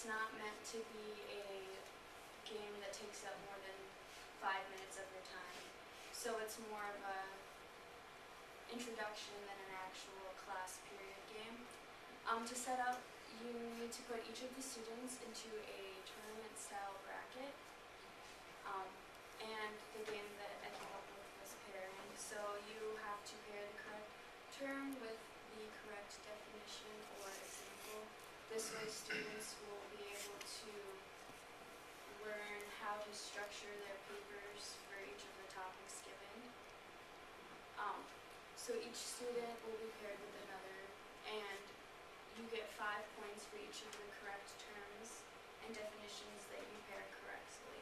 it's not meant to be a game that takes up more than 5 minutes of your time. So it's more of a introduction than an actual class period game. To set up, you need to put each of the students into a tournament style bracket. And the game that I came up with was pairing. So you have to pair the correct term with the correct definition or example. This way students will be able to learn how to structure their papers for each of the topics given. So each student will be paired with another, and you get 5 points for each of the correct terms and definitions that you pair correctly.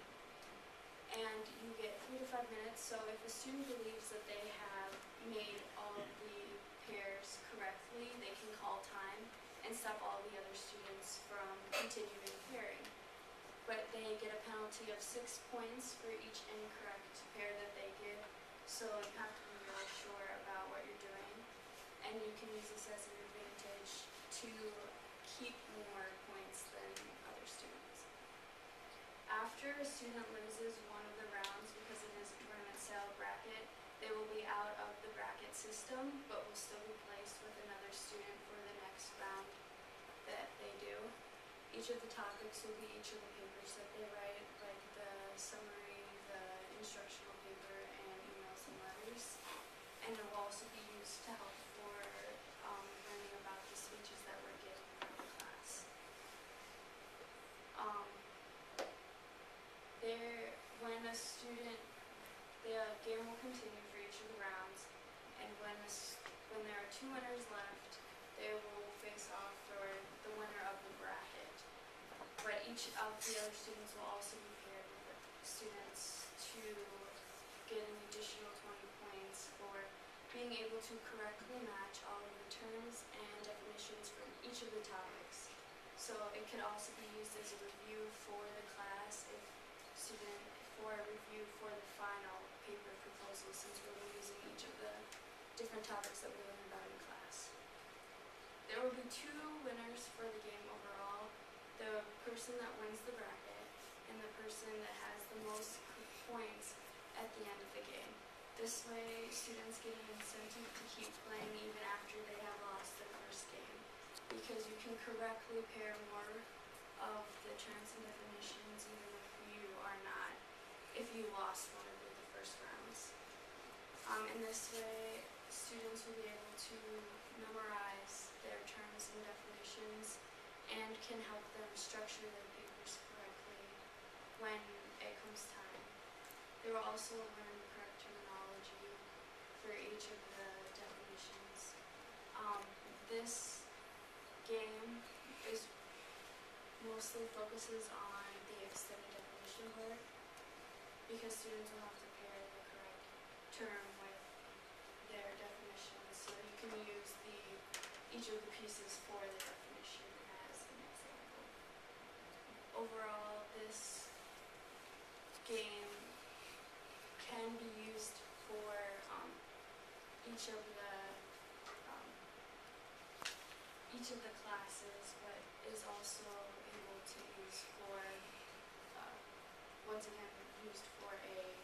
And you get 3 to 5 minutes, so if a student believes that they have made all of the pairs correctly, they can call time and stop all the other students from continuing pairing. But they get a penalty of 6 points for each incorrect pair that they give, so you have to be really sure about what you're doing. And you can use this as an advantage to keep more points than other students. After a student loses one of the rounds, because it is a tournament style bracket, they will be out of the bracket system, but will still be placed with another student for the next round that they do. Each of the topics will be each of the papers that they write, like the summary, the instructional paper, and emails and letters. And it will also be used to help for learning about the speeches that were given in the class. When a student, the game will continue for each of the rounds, and when there are 2 winners left, they will face off for the winner of the bracket. But each of the other students will also be paired with students to get an additional 20 points for being able to correctly match all of the terms and definitions from each of the topics. So it could also be used as a review for the class for a review for the final paper proposal, since we'll be using each of the different topics that we learn about in class. There will be 2 winners for the game overall. The person that wins the bracket and the person that has the most points at the end of the game. This way, students get an incentive to keep playing even after they have lost their first game, because you can correctly pair more of the terms and definitions even if you lost one of the first rounds. In this way, students will be able to memorize their terms and definitions and can help them structure their papers correctly when it comes time. They will also learn the correct terminology for each of the definitions. This game mostly focuses on the extended definition part, because students will have to pair the correct term with their definitions, so you can use each of the pieces for the definition as an example. Overall, this game can be used for each of the classes, but is also able to use for once again used for a